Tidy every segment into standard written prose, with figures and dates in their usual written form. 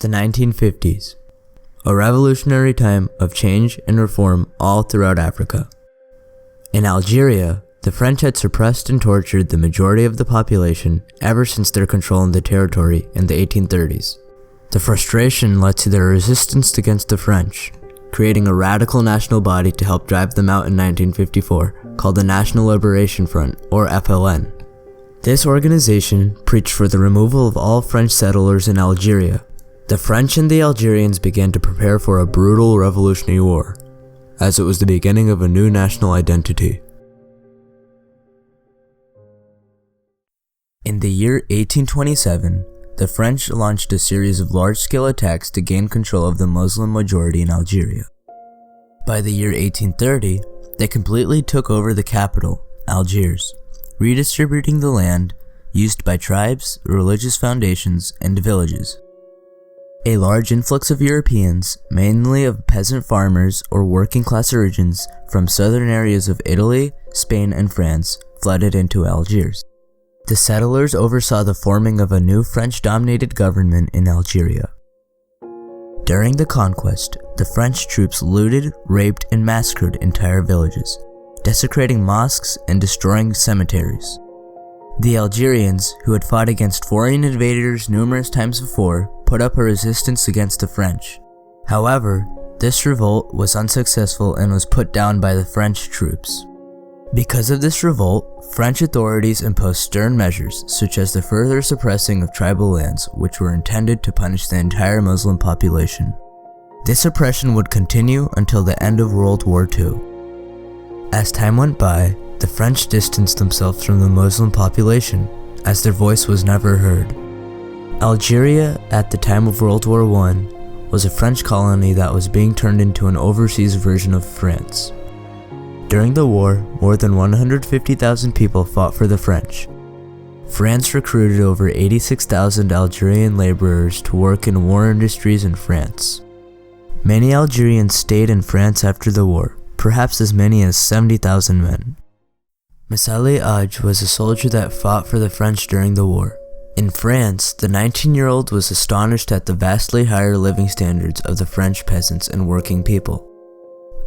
The 1950s, a revolutionary time of change and reform all throughout Africa. In Algeria, the French had suppressed and tortured the majority of the population ever since their control in the territory in the 1830s. The frustration led to their resistance against the French, creating a radical national body to help drive them out in 1954 called the National Liberation Front, or FLN. This organization preached for the removal of all French settlers in Algeria. The French and the Algerians began to prepare for a brutal revolutionary war, as it was the beginning of a new national identity. In the year 1827, the French launched a series of large-scale attacks to gain control of the Muslim majority in Algeria. By the year 1830, they completely took over the capital, Algiers, redistributing the land used by tribes, religious foundations, and villages. A large influx of Europeans, mainly of peasant farmers or working-class origins from southern areas of Italy, Spain, and France, flooded into Algiers. The settlers oversaw the forming of a new French-dominated government in Algeria. During the conquest, the French troops looted, raped, and massacred entire villages, desecrating mosques and destroying cemeteries. The Algerians, who had fought against foreign invaders numerous times before, put up a resistance against the French. However, this revolt was unsuccessful and was put down by the French troops. Because of this revolt, French authorities imposed stern measures, such as the further suppressing of tribal lands, which were intended to punish the entire Muslim population. This oppression would continue until the end of World War II. As time went by, the French distanced themselves from the Muslim population, as their voice was never heard. Algeria, at the time of World War I, was a French colony that was being turned into an overseas version of France. During the war, more than 150,000 people fought for the French. France recruited over 86,000 Algerian laborers to work in war industries in France. Many Algerians stayed in France after the war, perhaps as many as 70,000 men. Messali Hadj was a soldier that fought for the French during the war. In France, the 19-year-old was astonished at the vastly higher living standards of the French peasants and working people.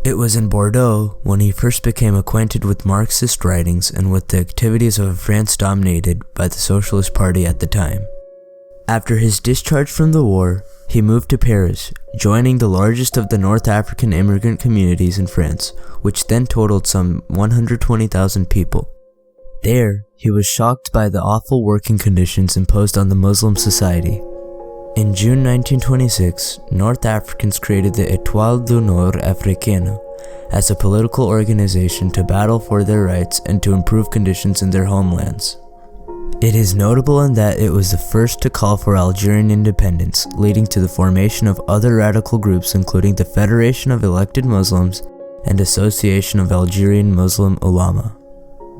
It was in Bordeaux when he first became acquainted with Marxist writings and with the activities of a France dominated by the Socialist Party at the time. After his discharge from the war, he moved to Paris, joining the largest of the North African immigrant communities in France, which then totaled some 120,000 people. There, he was shocked by the awful working conditions imposed on the Muslim society. In June 1926, North Africans created the Étoile du Nord Africaine as a political organization to battle for their rights and to improve conditions in their homelands. It is notable in that it was the first to call for Algerian independence, leading to the formation of other radical groups including the Federation of Elected Muslims and Association of Algerian Muslim Ulama.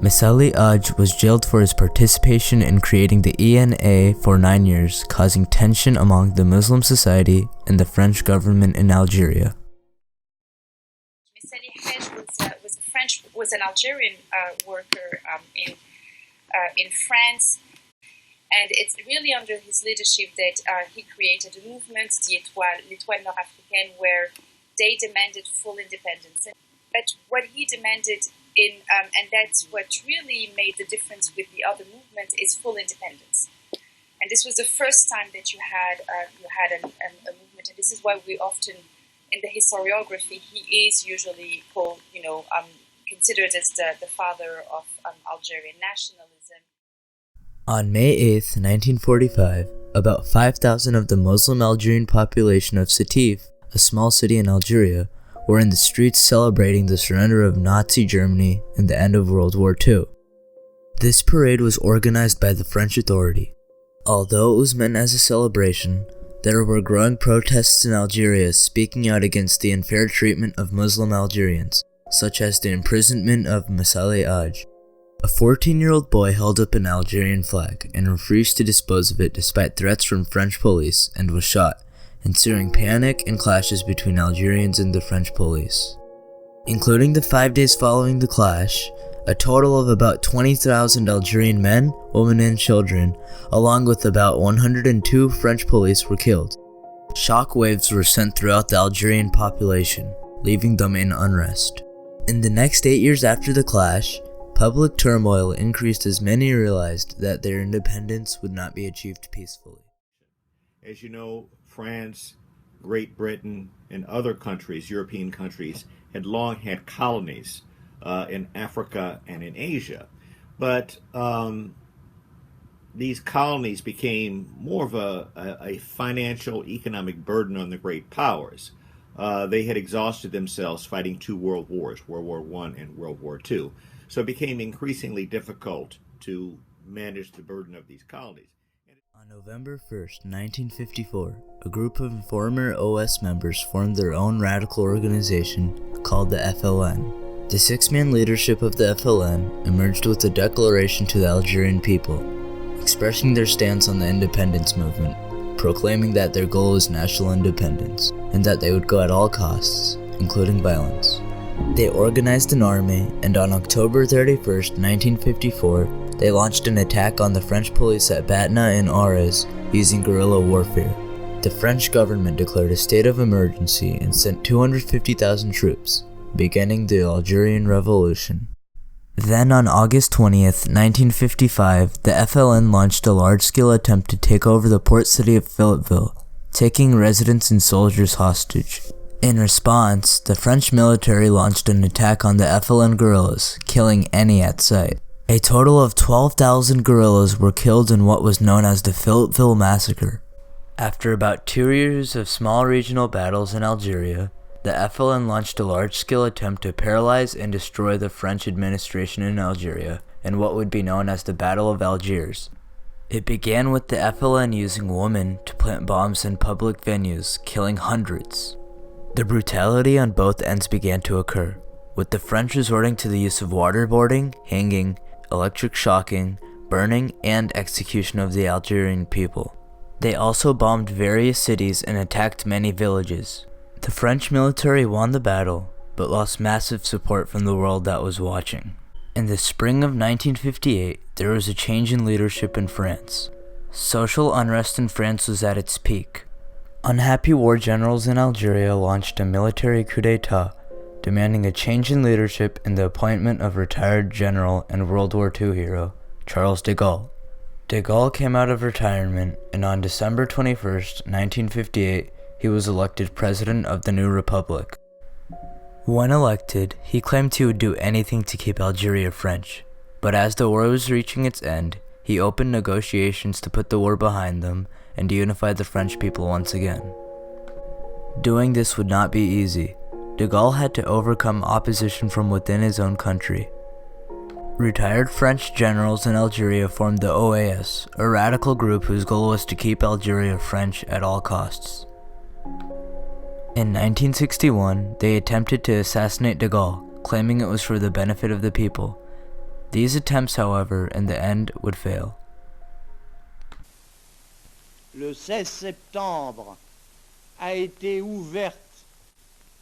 Messali Hadj was jailed for his participation in creating the ENA for 9 years, causing tension among the Muslim society and the French government in Algeria. Messali Hadj was an Algerian worker in France, and it's really under his leadership that he created a movement, the L'Étoile Nord Africaine, where they demanded full independence. But what he demanded and that's what really made the difference with the other movement, is full independence. And this was the first time that you had a movement, and this is why we often, in the historiography, he is usually called, considered as the father of Algerian nationalism. On May 8th, 1945, about 5,000 of the Muslim Algerian population of Sétif, a small city in Algeria, were in the streets celebrating the surrender of Nazi Germany and the end of World War II. This parade was organized by the French authority. Although it was meant as a celebration, there were growing protests in Algeria speaking out against the unfair treatment of Muslim Algerians, such as the imprisonment of Messali Hadj. A 14-year-old boy held up an Algerian flag and refused to dispose of it despite threats from French police and was shot, ensuing panic and clashes between Algerians and the French police. Including the 5 days following the clash, a total of about 20,000 Algerian men, women, and children, along with about 102 French police, were killed. Shock waves were sent throughout the Algerian population, leaving them in unrest. In the next 8 years after the clash, public turmoil increased as many realized that their independence would not be achieved peacefully. As you know, France, Great Britain, and other countries, European countries, had long had colonies in Africa and in Asia. But these colonies became more of a financial, economic burden on the great powers. They had exhausted themselves fighting 2 world wars, World War I and World War II. So it became increasingly difficult to manage the burden of these colonies. On November 1st, 1954, a group of former OS members formed their own radical organization called the FLN. The 6-man leadership of the FLN emerged with a declaration to the Algerian people, expressing their stance on the independence movement, proclaiming that their goal was national independence, and that they would go at all costs, including violence. They organized an army, and on October 31st, 1954, they launched an attack on the French police at Batna and Arras using guerrilla warfare. The French government declared a state of emergency and sent 250,000 troops, beginning the Algerian Revolution. Then on August 20th, 1955, the FLN launched a large-scale attempt to take over the port city of Philippeville, taking residents and soldiers hostage. In response, the French military launched an attack on the FLN guerrillas, killing any at sight. A total of 12,000 guerrillas were killed in what was known as the Philippeville Massacre. After about 2 years of small regional battles in Algeria, the FLN launched a large-scale attempt to paralyze and destroy the French administration in Algeria in what would be known as the Battle of Algiers. It began with the FLN using women to plant bombs in public venues, killing hundreds. The brutality on both ends began to occur, with the French resorting to the use of waterboarding, hanging, electric shocking, burning, and execution of the Algerian people. They also bombed various cities and attacked many villages. The French military won the battle, but lost massive support from the world that was watching. In the spring of 1958, there was a change in leadership in France. Social unrest in France was at its peak. Unhappy war generals in Algeria launched a military coup d'etat, demanding a change in leadership and the appointment of retired general and World War II hero, Charles de Gaulle. De Gaulle came out of retirement, and on December 21st, 1958, he was elected president of the new republic. When elected, he claimed he would do anything to keep Algeria French, but as the war was reaching its end, he opened negotiations to put the war behind them and to unify the French people once again. Doing this would not be easy. De Gaulle had to overcome opposition from within his own country. Retired French generals in Algeria formed the OAS, a radical group whose goal was to keep Algeria French at all costs. In 1961, they attempted to assassinate de Gaulle, claiming it was for the benefit of the people. These attempts, however, in the end would fail. Le 16 septembre a été ouverte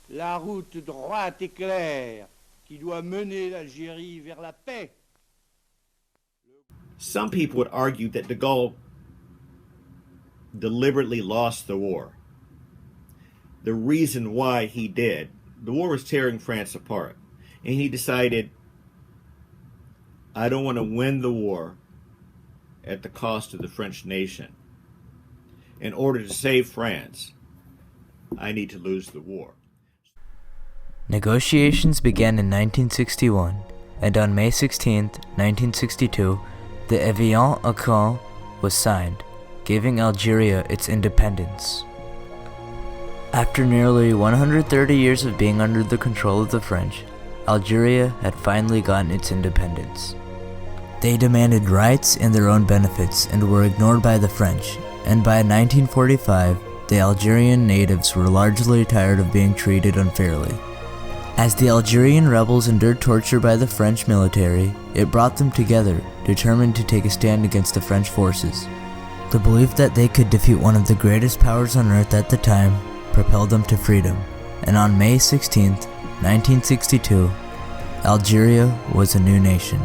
la route droite et claire qui doit mener l'Algérie vers la paix. Some people would argue that de Gaulle deliberately lost the war. The reason why he did, the war was tearing France apart, and he decided, I don't want to win the war at the cost of the French nation. In order to save France, I need to lose the war. Negotiations began in 1961, and on May 16, 1962, the Evian Accord was signed, giving Algeria its independence. After nearly 130 years of being under the control of the French, Algeria had finally gotten its independence. They demanded rights and their own benefits and were ignored by the French, and by 1945, the Algerian natives were largely tired of being treated unfairly. As the Algerian rebels endured torture by the French military, it brought them together, determined to take a stand against the French forces. The belief that they could defeat one of the greatest powers on earth at the time propelled them to freedom, and on May 16, 1962, Algeria was a new nation.